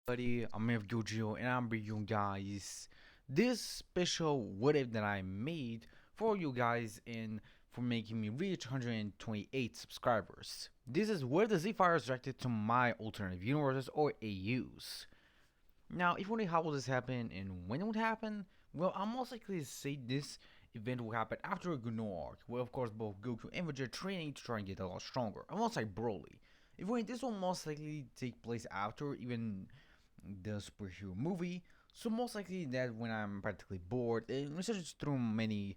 Buddy, I'm Gojiro and I'm bringing you guys this special what if that I made for you guys and for making me reach 128 subscribers. This is where the Z-Fire is directed to my alternative universes or AUs. Now, if you wonder how will this happen and when it would happen, well, I'm most likely to say this event will happen after a Gunnar arc, where of course both Goku and Vegeta training to try and get a lot stronger, almost like Broly. If we this will most likely take place after even the superhero movie. So most likely that when I'm practically bored and research through many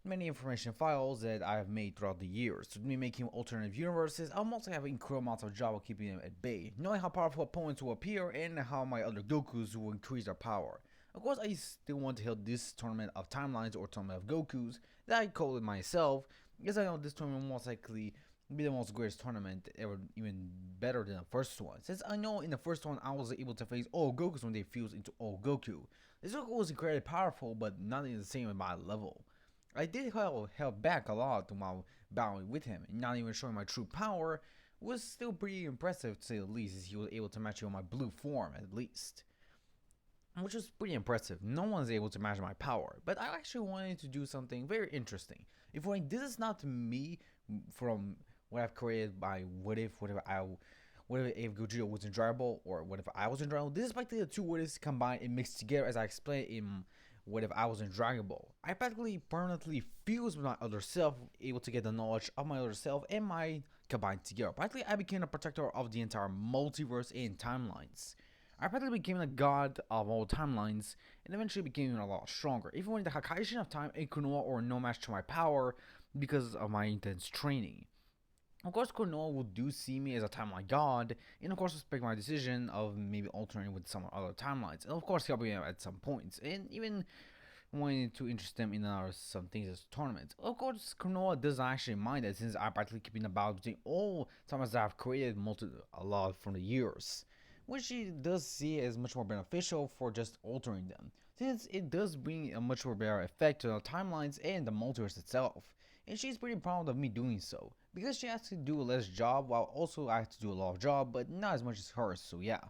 information files that I have made throughout the years. So me making alternative universes, I'm also having incredible amounts of job of keeping them at bay, knowing how powerful opponents will appear and how my other Gokus will increase their power. Of course, I still want to hold this tournament of timelines or tournament of Gokus that I call it myself, because I know this tournament will most likely be the most greatest tournament ever, even better than the first one. Since I know in the first one I was able to face all Gokus when they fused into all Goku. This Goku was incredibly powerful, but not in the same at my level. I did held back a lot while battling with him, and not even showing my true power was still pretty impressive to say the least, as he was able to match it with my blue form at least. Which was pretty impressive. No one's able to match my power, but I actually wanted to do something very interesting. If like this is not me from what I've created by what if Gogeta was enjoyable or what if I was enjoyable. This is practically the two words combined and mixed together as I explained in what if I was enjoyable. Ball. I practically permanently fused with my other self, able to get the knowledge of my other self and my combined together. Practically I became a protector of the entire multiverse and timelines. I practically became a god of all timelines and eventually became a lot stronger, even when the Hakaishin of time and Kunoa were no match to my power because of my intense training. Of course, Konoha will do see me as a timeline god, and of course respect my decision of maybe alternating with some other timelines, and of course helping them at some points, and even wanting to interest them in some things as tournaments. Of course, Konoha does not actually mind that since I'm practically keeping the balance between all timelines that I've created a lot from the years, which she does see as much more beneficial for just altering them, since it does bring a much more better effect to the timelines and the multiverse itself. And she's pretty proud of me doing so, because she has to do a less job while also I have to do a lot of job, but not as much as hers, so yeah.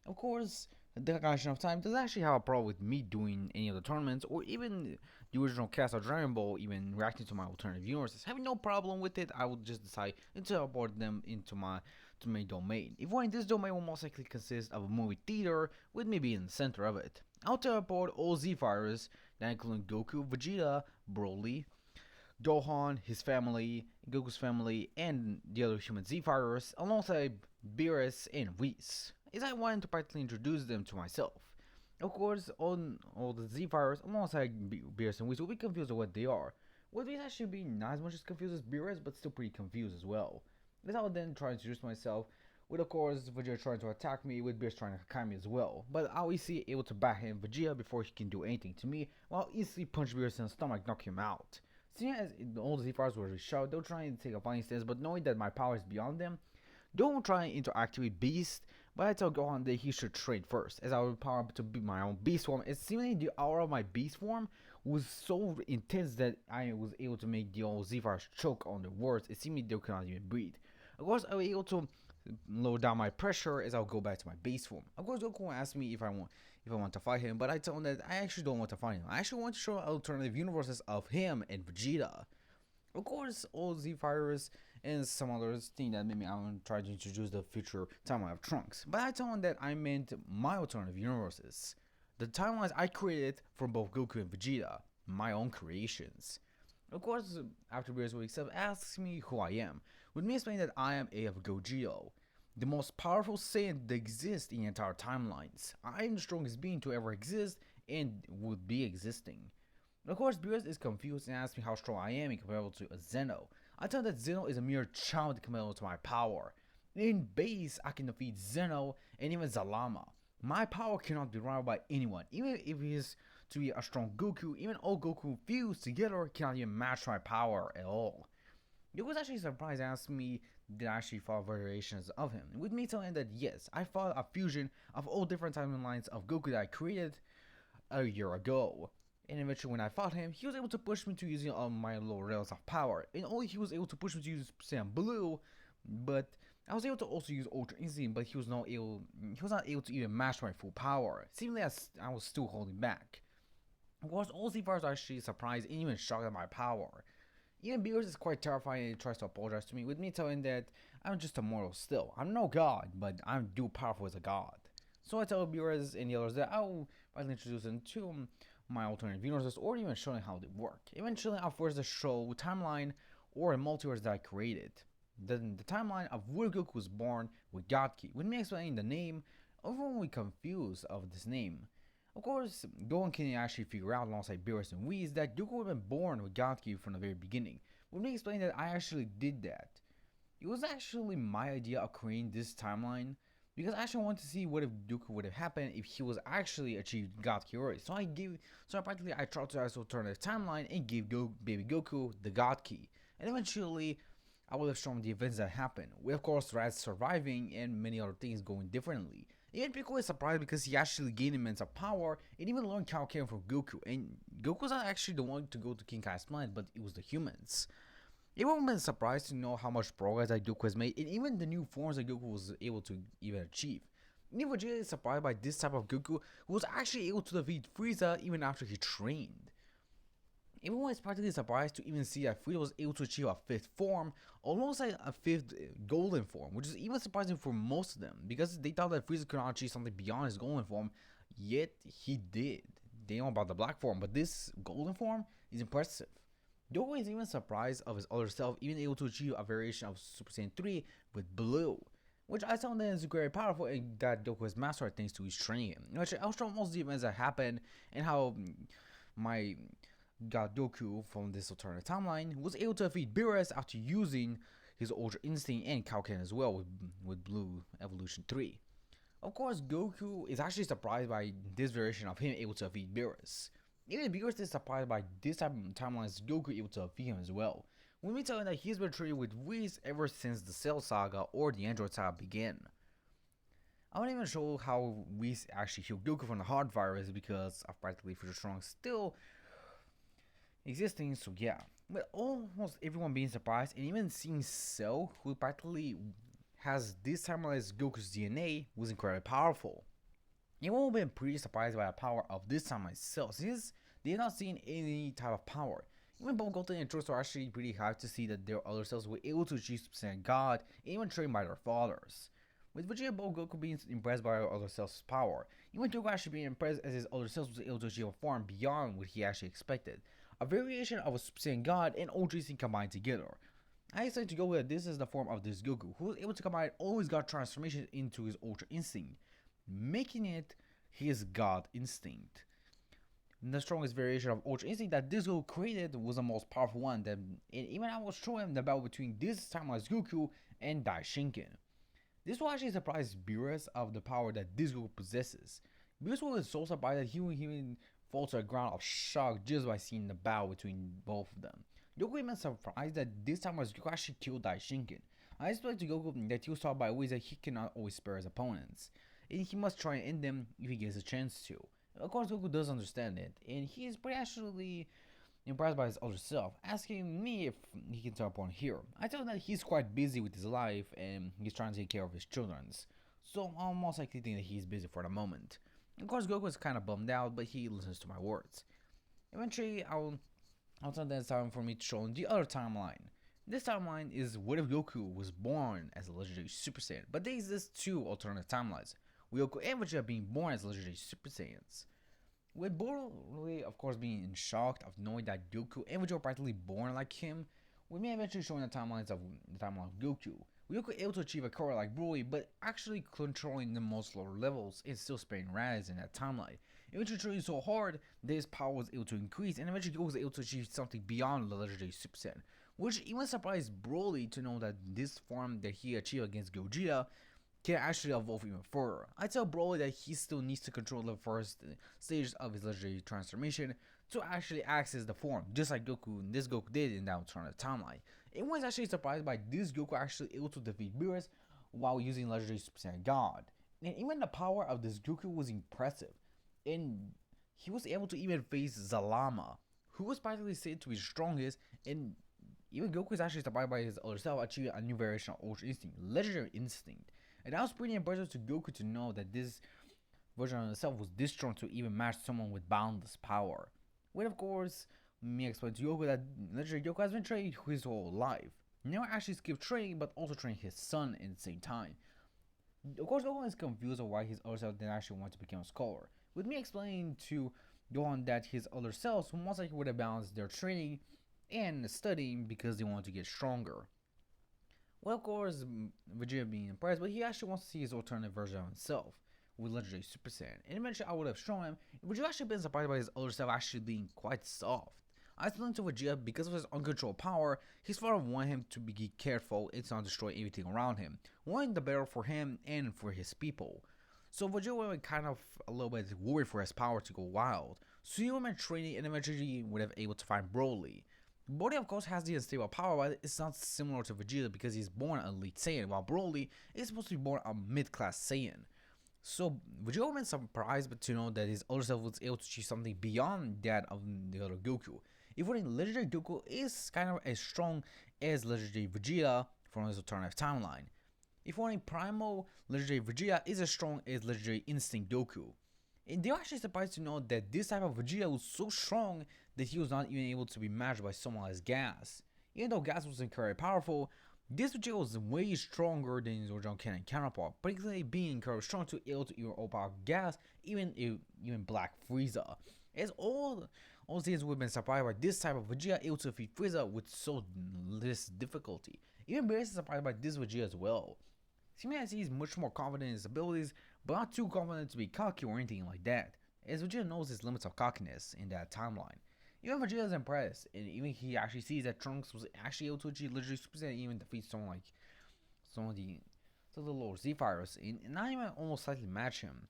Of course, the Kakashi of Time doesn't actually have a problem with me doing any of the tournaments, or even the original cast of Dragon Ball even reacting to my alternative universes. Having no problem with it, I would just decide to teleport them into my domain. If we're in this domain will most likely consist of a movie theater with me being in the center of it. I'll teleport all Z-Fighters, that include Goku, Vegeta, Broly, Gohan, his family, Goku's family, and the other human Z-Fighters, alongside Beerus and Whis, as I wanted to practically introduce them to myself. Of course, all the Z-Fighters, alongside Beerus and Whis, will be confused with what they are. With Whis actually being not as much as confused as Beerus, but still pretty confused as well. As I would then try to introduce myself, with of course Vegeta trying to attack me, with Beerus trying to attack me as well. But I'll easily able to back him Vegeta before he can do anything to me, while I'll easily punch Beerus in the stomach, knock him out. Seeing as all the Z-Fighters were shot, they'll try and take a fighting stance, but knowing that my power is beyond them, don't try and interact with Beast, but I tell Gohan that he should trade first, as I would power up to be my own Beast form. And seemingly the aura of my Beast form was so intense that I was able to make the old Z-Fighters choke on the words. It seemed they could not even breathe. Of course, I was able to lower down my pressure as I'll go back to my base form. Of course, Goku asked me if I want to fight him, but I told him that I actually don't want to fight him. I actually want to show alternative universes of him and Vegeta. Of course, all Z Fighters and some others think that maybe I'm trying to introduce the future timeline of Trunks. But I told him that I meant my alternative universes. The timelines I created from both Goku and Vegeta, my own creations. Of course, after Beerus wakes up, asks me who I am, with me explaining that I am A of Gogeta, the most powerful Saiyan that exists in the entire timelines. I am the strongest being to ever exist and would be existing. Of course, Beerus is confused and asks me how strong I am in comparison to a Zeno. I tell him that Zeno is a mere child compared to my power. In base, I can defeat Zeno and even Zalama. My power cannot be rivaled by anyone, even if he is to be a strong Goku. Even all Goku fused together cannot even match my power at all. It was actually surprised to ask me did I actually follow variations of him, with me telling him that yes, I followed a fusion of all different timelines of Goku that I created a year ago. And eventually, when I fought him, he was able to push me to using all my lower levels of power. And only he was able to push me to use Saiyan Blue, but I was able to also use Ultra Instinct, but he was not able to even match my full power. Seemingly I was still holding back. Of course, Ozzy was actually surprised and even shocked at my power. Even Beerus is quite terrifying and he tries to apologize to me, with me telling that I'm just a mortal still. I'm no god, but I'm too powerful as a god. So I tell Beerus and the others that I'll finally introduce them to my alternate universes or even showing how they work. Eventually, I'll force the show timeline or a multiverse that I created. Then the timeline of where Goku was born with God Key, with me explaining the name, everyone will be confused of this name. Of course, Gohan can actually figure out alongside Beerus and Whis that Goku had been born with God Key from the very beginning. With me explaining that I actually did that. It was actually my idea of creating this timeline because I actually wanted to see what if Goku would have happened if he was actually achieved God Key already. So practically I tried to also turn the timeline and give baby Goku the God Key. And eventually I would have shown the events that happened, with of course Raditz surviving and many other things going differently. Even Piccolo is surprised because he actually gained immense power and even learned Kaioken from Goku. And Goku's not actually the one to go to King Kai's planet, but it was the humans. Everyone been surprised to know how much progress that Goku has made, and even the new forms that Goku was able to even achieve. Even Vegeta is surprised by this type of Goku, who was actually able to defeat Frieza even after he trained. Everyone is practically surprised to even see that Frieza was able to achieve a fifth form, almost like a fifth golden form, which is even surprising for most of them, because they thought that Frieza could not achieve something beyond his golden form, yet he did. They know about the black form, but this golden form is impressive. Goku is even surprised of his other self, even able to achieve a variation of Super Saiyan 3 with blue, which I found that is very powerful and that Goku has mastered thanks to his training. Which I'll show most of the events that happened and how my God Goku from this alternate timeline was able to defeat Beerus after using his Ultra Instinct and Kaioken as well with Blue Evolution 3. Of course, Goku is actually surprised by this variation of him able to defeat Beerus. Even Beerus is surprised by this type of timelines Goku able to defeat him as well. When we tell him that he's been treated with Whis ever since the Cell Saga or the Android Saga began. I won't even show how Whis actually healed Goku from the heart virus because of practically Future Strong still existing, so yeah. But almost everyone being surprised, and even seeing Cell, who practically has this timeline as Goku's DNA, was incredibly powerful. Everyone will be pretty surprised by the power of this timeline Cell, since they have not seen any type of power. Even both Goten and Trunks are actually pretty hyped to see that their other selves were able to achieve Super Saiyan God, and even trained by their fathers. With Vegeta both Goku being impressed by their other selves' power, even Goku actually being impressed as his other selves was able to achieve a form beyond what he actually expected. A variation of a Super Saiyan God and Ultra Instinct combined together. I decided to go with this is the form of this Goku, who was able to combine all his God transformations into his Ultra Instinct, making it his God Instinct. The strongest variation of Ultra Instinct that this Goku created was the most powerful one, and even I will show him the battle between this timeless Goku and Daishinken. This will actually surprise Beerus of the power that this Goku possesses. Beerus was so surprised that he would even fall to the ground of shock just by seeing the battle between both of them. Goku even surprised that this time was Goku actually killed Daishinken. I explained to Goku that he was taught by ways that he cannot always spare his opponents, and he must try and end them if he gets a chance to. Of course, Goku does understand it, and he is pretty actually impressed by his older self, asking me if he can teleport here. I tell him that he's quite busy with his life and he's trying to take care of his children's, so I'll most likely think that he's busy for the moment. Of course, Goku is kind of bummed out, but he listens to my words. Eventually, I'll tell that it's time for me to show him the other timeline. This timeline is what if Goku was born as a legendary Super Saiyan, but there exist two alternate timelines, with Goku and Vegeta being born as legendary Super Saiyans. With Broly, of course, being in shock of knowing that Goku and Vegeta were practically born like him, with me eventually showing the timelines of the timeline of Goku. With Goku able to achieve a core like Broly, but actually controlling the most lower levels and still sparing Raditz in that timeline. Eventually training so hard that his power was able to increase, and eventually Goku was able to achieve something beyond the legendary Super Saiyan, which even surprised Broly to know that this form that he achieved against Gogeta can actually evolve even further. I tell Broly that he still needs to control the first stages of his legendary transformation to actually access the form, just like this Goku did in that alternate timeline. Everyone's actually surprised by this Goku actually able to defeat Beerus while using legendary Super Saiyan God. And even the power of this Goku was impressive. And he was able to even face Zalama, who was practically said to be the strongest, and Even Goku is actually surprised by his other self achieving a new variation of Ultra Instinct, Legendary Instinct. And that was pretty impressive to Goku to know that this version of himself was this strong to even match someone with boundless power. When of course, me explained to Goku that Legendary Goku has been training his whole life. Never actually skipped training, but also training his son at the same time. Of course, Gohan is confused on why his other self didn't actually want to become a scholar. With me explaining to Gohan that his other selves most likely would have balanced their training and studying because they wanted to get stronger. Well, of course, Vegeta being impressed, but he actually wants to see his alternative version of himself with Legendary Super Saiyan. And eventually, I would have shown him. Would you actually been surprised by his other self actually being quite soft? I explained to Vegeta because of his uncontrolled power, his father wanted him to be careful and to not destroy everything around him, wanting the better for him and for his people. So Vegeta was kind of a little bit worried for his power to go wild, so he went training and eventually would have able to find Broly. Broly of course has the unstable power, but it's not similar to Vegeta because he's born an elite Saiyan, while Broly is supposed to be born a mid-class Saiyan. So Vegeta was surprised but to know that his other self was able to achieve something beyond that of the other Goku. If only Legendary Goku is kind of as strong as Legendary Vegeta from his alternative timeline. If only Primal Legendary Vegeta is as strong as Legendary Instinct Goku. And they were actually surprised to know that this type of Vegeta was so strong that he was not even able to be matched by someone like Gas. Even though Gas was incredibly powerful, this Vegeta was way stronger than his original canon counterpart, particularly being incredibly strong to able to even overpower Gas, even Black Frieza. As all things we've been surprised by this type of Vegeta able to defeat Frieza with so less difficulty. Even Beerus is surprised by this Vegeta as well. Seeming as he's much more confident in his abilities, but not too confident to be cocky or anything like that, as Vegeta knows his limits of cockiness in that timeline. Even Vegeta is impressed, and even he actually sees that Trunks was actually able to achieve Legendary Super Saiyan and even defeat someone like some of the little Z-Fighters, and not even almost slightly match him.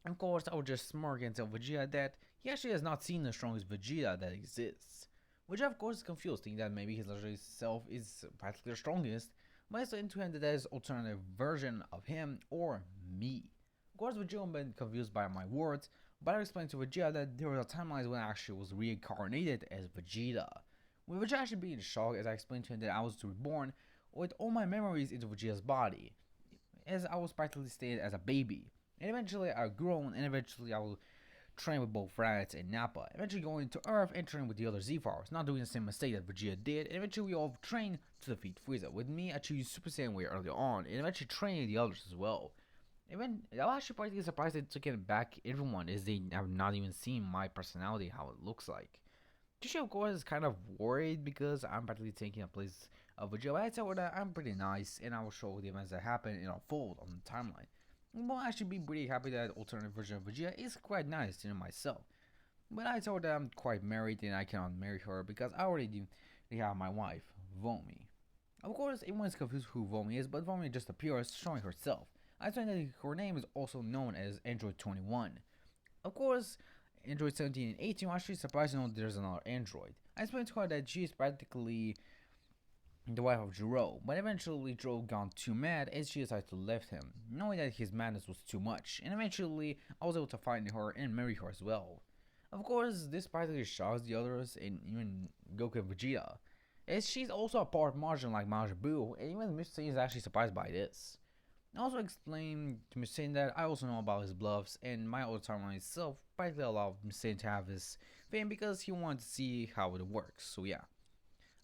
Of course, I would just smirk and tell Vegeta that he actually has not seen the strongest Vegeta that exists. Vegeta, of course, is confused, thinking that maybe his legendary self is practically the strongest, but it's into him that there is alternative version of him or me. Of course, Vegeta has been confused by my words, but I explained to Vegeta that there was a timeline when I actually was reincarnated as Vegeta. With Vegeta actually being shocked as I explained to him that I was reborn with all my memories into Vegeta's body, as I was practically stayed as a baby. And eventually I grown, and eventually I will train with both Raditz and Nappa. Eventually going to Earth and train with the other Z-Fighters, not doing the same mistake that Vegeta did. And eventually we all train to defeat Frieza. With me, I choose Super Saiyan way early on, and eventually training the others as well. Even I was actually pretty surprised that took it back everyone, as they have not even seen my personality, how it looks like. Tisha, of course, is kind of worried because I'm practically taking a place of Vegeta. I tell her that I'm pretty nice, and I will show the events that happen and unfold on the timeline. Well, I should be pretty happy that alternate version of Vegeta is quite nice in myself. But I told her I'm quite married and I cannot marry her because I already have my wife, Vomi. Of course, everyone's confused who Vomi is, but Vomi just appears showing herself. I told that her name is also known as Android 21. Of course, Android 17 and 18 are actually surprised to know there's another Android. I explained to her that she is practically the wife of Jiro, but eventually Jiro got too mad as she decided to leave him, knowing that his madness was too much, and eventually I was able to find her and marry her as well. Of course, this practically shocks the others and even Goku and Vegeta, as she's also a part Majin like Majin Buu, and even Mr. Satan is actually surprised by this. I also explained to Mr. Satan that I also know about his bluffs, and my old timeline itself practically allowed Mr. Satan to have his fame because he wanted to see how it works, so yeah.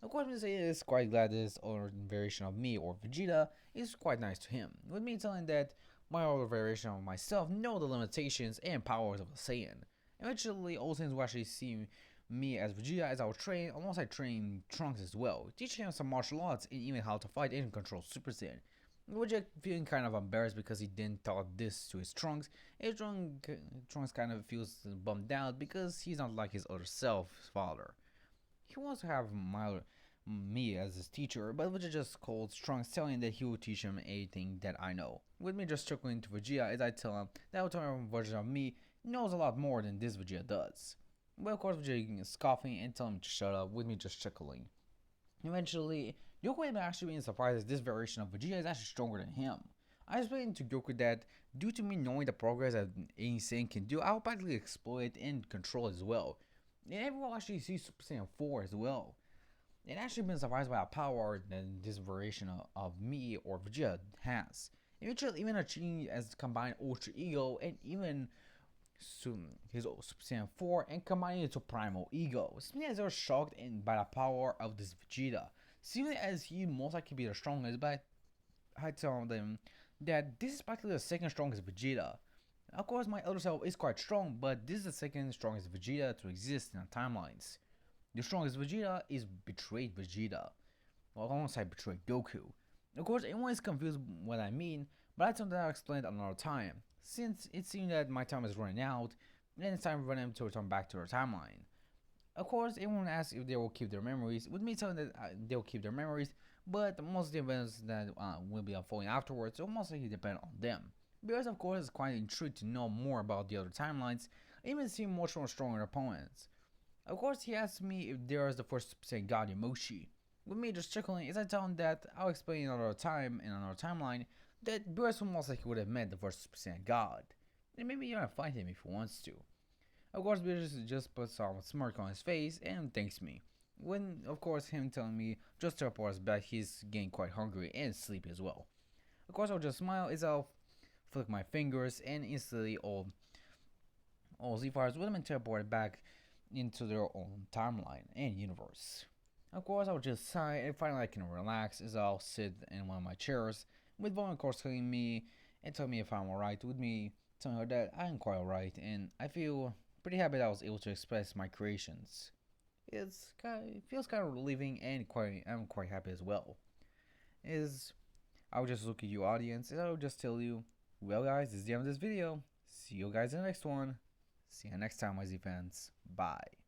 Of course, Mr. Satan is quite glad this other variation of me or Vegeta is quite nice to him, with me telling that my other variation of myself know the limitations and powers of a Saiyan. Eventually, all Saiyans will actually see me as Vegeta as I will train alongside training Trunks as well, teaching him some martial arts and even how to fight and control Super Saiyan. Vegeta feeling kind of embarrassed because he didn't taught this to his Trunks, and Trunks kind of feels bummed out because he's not like his other self, his father. He wants to have me as his teacher, but Vegeta just calls Trunks, telling that he will teach him anything that I know. With me just chuckling to Vegeta as I tell him that alternative version of me knows a lot more than this Vegeta does. But of course, Vegeta is scoffing and telling me to shut up, with me just chuckling. Eventually, Goku ended up actually being surprised that this variation of Vegeta is actually stronger than him. I explained to Goku that due to me knowing the progress that any Saiyan can do, I'll practically exploit and control as well. And everyone actually sees Super Saiyan 4 as well. It actually been surprised by a power that this variation of me or Vegeta has. Eventually, even achieving as combined Ultra Ego and even soon his Super Saiyan 4 and combining it to Primal Ego. Seemingly as they were shocked by the power of this Vegeta. Seemingly as he most likely be the strongest, but I tell them that this is practically the second strongest Vegeta. Of course, my elder self is quite strong, but this is the second strongest Vegeta to exist in the timelines. The strongest Vegeta is Betrayed Vegeta. Well, alongside Betrayed Goku. Of course, everyone is confused what I mean, but that's something I'll explain another time, since it seems that my time is running out, and it's time for them to return back to their timeline. Of course, everyone asks if they will keep their memories, with me telling that they'll keep their memories, but most of the events that will be unfolding afterwards will most likely depend on them. Because of course it's quite intrigued to know more about the other timelines, and even see much more stronger opponents. Of course, he asked me if there is the first Super Saiyan God Yomoshi. With me just chuckling as I tell him that I'll explain another time in another timeline that Beerus most likely would have met the first Super Saiyan God. And maybe you can find him if he wants to. Of course, Beerus just puts a smirk on his face and thanks me. When, of course, him telling me just to report us back, he's getting quite hungry and sleepy as well. Of course, I'll just smile as I'll flick my fingers and instantly all Z-Fighters would have been teleported back into their own timeline and universe. Of course, I'll just sigh and finally I can relax as I'll sit in one of my chairs, with Vaughn, of course, telling me and telling me if I'm alright, with me telling her that I'm quite alright, and I feel pretty happy that I was able to express my creations. It feels kind of relieving and I'm quite happy as well. Is I'll just look at you audience and I'll just tell you, well guys, this is the end of this video. See you guys in the next one. See you next time, my Z fans. Bye.